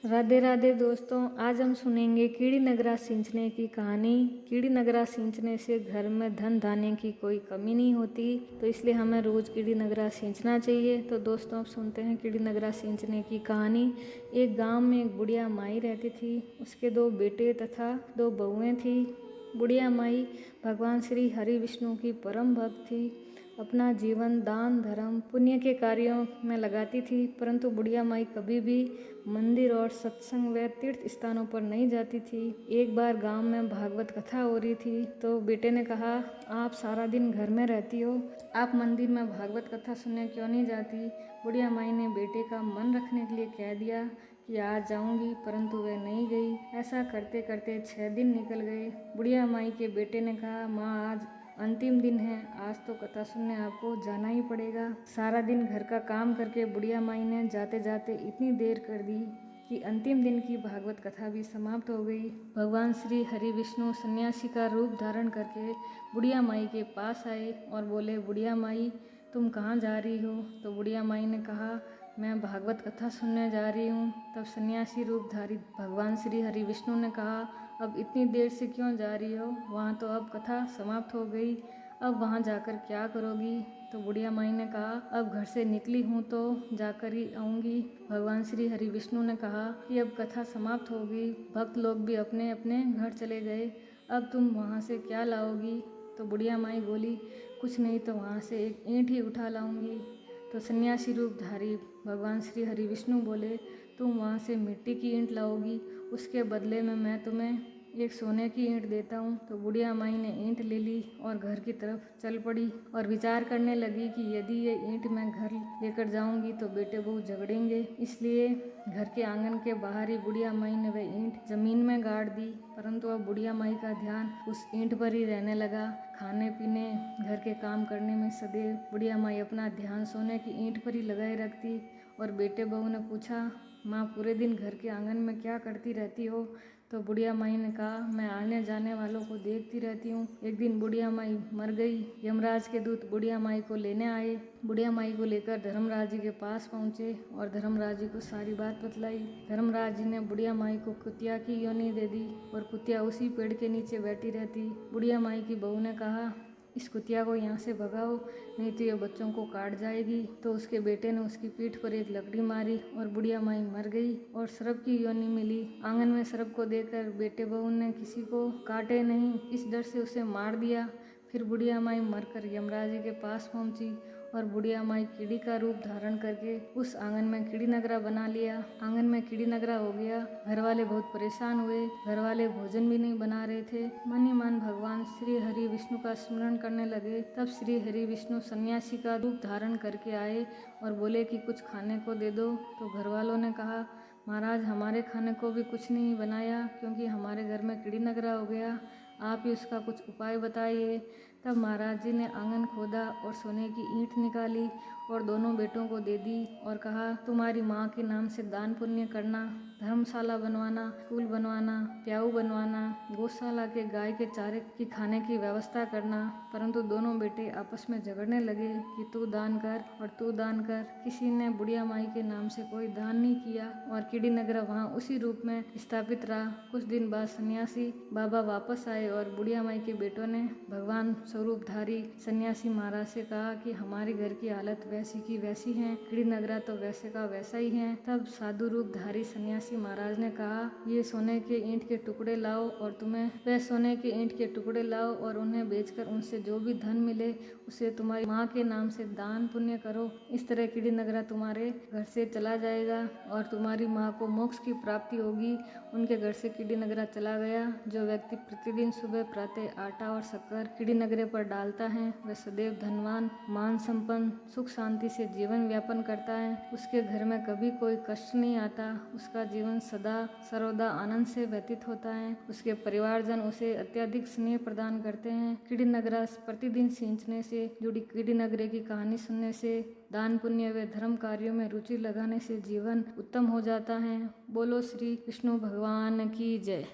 राधे राधे दोस्तों, आज हम सुनेंगे कीड़ी नगरा सींचने की कहानी। कीड़ी नगरा सींचने से घर में धन धान्य की कोई कमी नहीं होती, तो इसलिए हमें रोज़ कीड़ी नगरा सींचना चाहिए। तो दोस्तों, अब सुनते हैं कीड़ी नगरा सींचने की कहानी। एक गांव में एक बुढ़िया माई रहती थी। उसके 2 बेटे तथा 2 बहुएं थी। बुढ़िया माई भगवान श्री हरि विष्णु की परम भक्त थी। अपना जीवन दान धर्म पुण्य के कार्यों में लगाती थी, परंतु बुढ़िया माई कभी भी मंदिर और सत्संग व तीर्थ स्थानों पर नहीं जाती थी। एक बार गांव में भागवत कथा हो रही थी, तो बेटे ने कहा, आप सारा दिन घर में रहती हो, आप मंदिर में भागवत कथा सुनने क्यों नहीं जाती। बुढ़िया माई ने बेटे का मन रखने के लिए कह दिया कि आज जाऊंगी, परंतु वह नहीं गई। ऐसा करते करते 6 दिन निकल गए। बुढ़िया माई के बेटे ने कहा, माँ आज अंतिम दिन है, आज तो कथा सुनने आपको जाना ही पड़ेगा। सारा दिन घर का काम करके बुढ़िया माई ने जाते जाते इतनी देर कर दी कि अंतिम दिन की भागवत कथा भी समाप्त हो गई। भगवान श्री हरि विष्णु सन्यासी का रूप धारण करके बुढ़िया माई के पास आए और बोले, बुढ़िया माई तुम कहाँ जा रही हो। तो बुढ़िया माई ने कहा, मैं भागवत कथा सुनने जा रही हूँ। तब सन्यासी रूपधारी भगवान श्री हरि विष्णु ने कहा, अब इतनी देर से क्यों जा रही हो, वहाँ तो अब कथा समाप्त हो गई, अब वहाँ जाकर क्या करोगी। तो बुढ़िया माई ने कहा, अब घर से निकली हूँ तो जाकर ही आऊँगी। भगवान श्री हरि विष्णु ने कहा कि अब कथा समाप्त हो गई, भक्त लोग भी अपने अपने घर चले गए, अब तुम वहाँ से क्या लाओगी। तो बुढ़िया माई बोली, कुछ नहीं तो वहाँ से एक ईंट ही उठा लाऊंगी। तो सन्यासी रूपधारी भगवान श्री हरि विष्णु बोले, तुम वहाँ से मिट्टी की ईंट लाओगी, उसके बदले में मैं तुम्हें एक सोने की ईंट देता हूँ। तो बुढ़िया माई ने ईंट ले ली और घर की तरफ चल पड़ी और विचार करने लगी कि यदि ये ईंट मैं घर लेकर जाऊंगी तो बेटे बहू झगड़ेंगे, इसलिए घर के आंगन के बाहर ही बुढ़िया माई ने वह ईंट जमीन में गाड़ दी। परंतु अब बुढ़िया माई का ध्यान उस ईंट पर ही रहने लगा। खाने पीने घर के काम करने में सदैव बुढ़िया माई अपना ध्यान सोने की ईंट पर ही लगाए रखती। और बेटे बहू ने पूछा, माँ पूरे दिन घर के आंगन में क्या करती रहती हो। तो बुढ़िया माई ने कहा, मैं आने जाने वालों को देखती रहती हूँ। एक दिन बुढ़िया माई मर गई। यमराज के दूत बुढ़िया माई को लेने आए। बुढ़िया माई को लेकर धर्मराज जी के पास पहुँचे और धर्मराज जी को सारी बात बतलाई। धर्मराज जी ने बुढ़िया माई को कुतिया की योनि दे दी और कुतिया उसी पेड़ के नीचे बैठी रहती। बुढ़िया माई की बहू ने कहा, इस कुतिया को यहाँ से भगाओ, नहीं तो ये बच्चों को काट जाएगी। तो उसके बेटे ने उसकी पीठ पर एक लकड़ी मारी और बुढ़िया माई मर गई और सर्प की योनि मिली। आंगन में सर्प को देखकर बेटे बहू ने किसी को काटे नहीं, इस डर से उसे मार दिया। फिर बुढ़िया माई मरकर यमराज जी के पास पहुंची और बुढ़िया माई कीड़ी का रूप धारण करके उस आंगन में कीड़ी नगरा बना लिया। आंगन में कीड़ी नगरा हो गया। घर वाले बहुत परेशान हुए। घर वाले भोजन भी नहीं बना रहे थे। मन ही मन भगवान श्री हरि विष्णु का स्मरण करने लगे। तब श्री हरि विष्णु सन्यासी का रूप धारण करके आए और बोले कि कुछ खाने को दे दो। तो घर वालों ने कहा, महाराज हमारे खाने को भी कुछ नहीं बनाया, क्योंकि हमारे घर में कीड़ी नगरा हो गया, आप ही उसका कुछ उपाय बताइए। तब महाराज जी ने आंगन खोदा और सोने की ईंट निकाली और दोनों बेटों को दे दी और कहा, तुम्हारी माँ के नाम से दान पुण्य करना, धर्मशाला बनवाना, स्कूल बनवाना, प्याऊ बनवाना, गौशाला के गाय के चारे की खाने की व्यवस्था करना। परंतु दोनों बेटे आपस में झगड़ने लगे कि तू दान कर और तू दान कर। किसी ने बुढ़िया माई के नाम से कोई दान नहीं किया और कीड़ी नगरा वहाँ उसी रूप में स्थापित रहा। कुछ दिन बाद सन्यासी बाबा वापस आए और बुढ़िया माई के बेटों ने भगवान स्वरूपधारी सन्यासी महाराज से कहा कि हमारे घर की हालत वैसी की वैसी है, कीड़ी नगरा तो वैसे का वैसा ही है। तब साधु रूपधारी सन्यासी महाराज ने कहा, ये सोने के ईंट के टुकड़े लाओ और तुम्हें वह सोने के ईंट के टुकड़े लाओ और उन्हें बेचकर उनसे जो भी धन मिले उसे तुम्हारी माँ के नाम से दान पुण्य करो। इस तरह कीड़ी नगरा तुम्हारे घर से चला जाएगा और तुम्हारी माँ को मोक्ष की प्राप्ति होगी। उनके घर से कीड़ी नगरा चला गया। जो व्यक्ति प्रतिदिन सुबह प्रातः आटा और शक्कर कीड़ी नगरे पर डालता है, वह सदैव धनवान, मान संपन्न, सुख शांति से जीवन व्यापन करता है। उसके घर में कभी कोई कष्ट नहीं आता। उसका जीवन सदा सर्वदा आनंद से व्यतीत होता है। उसके परिवारजन उसे अत्यधिक स्नेह प्रदान करते हैं। कीड़ी नगरा प्रतिदिन सींचने से, जुड़ी कीड़ी नगरे की कहानी सुनने से, दान पुण्य व धर्म कार्यों में रुचि लगाने से जीवन उत्तम हो जाता है। बोलो श्री विष्णु भगवान की जय।